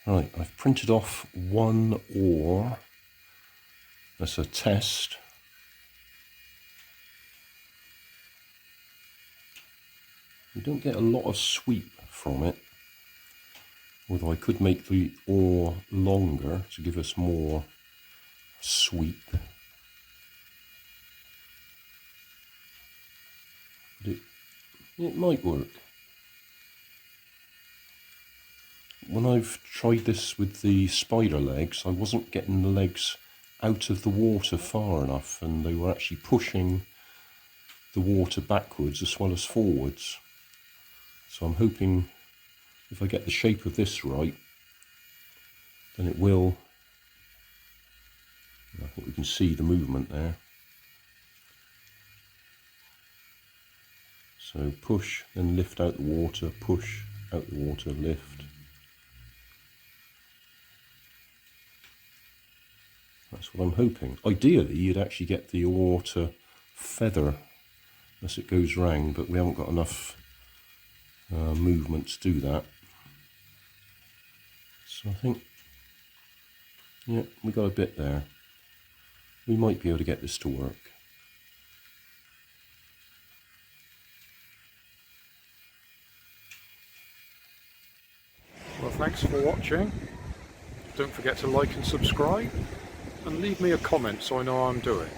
Right, I've printed off one OAR. That's a test. You don't get a lot of sweep from it, although I could make the OAR longer to give us more sweep. But it might work. When I've tried this with the spider legs, I wasn't getting the legs out of the water far enough, and they were actually pushing the water backwards as well as forwards. So I'm hoping if I get the shape of this right, then it will. I think we can see the movement there. So push, then lift out the water, push out the water, lift. That's what I'm hoping. Ideally, you'd actually get the OAR to feather as it goes round, but we haven't got enough movement to do that. So I think, yeah, we got a bit there. We might be able to get this to work. Well, thanks for watching. Don't forget to like and subscribe, and leave me a comment so I know how I'm doing.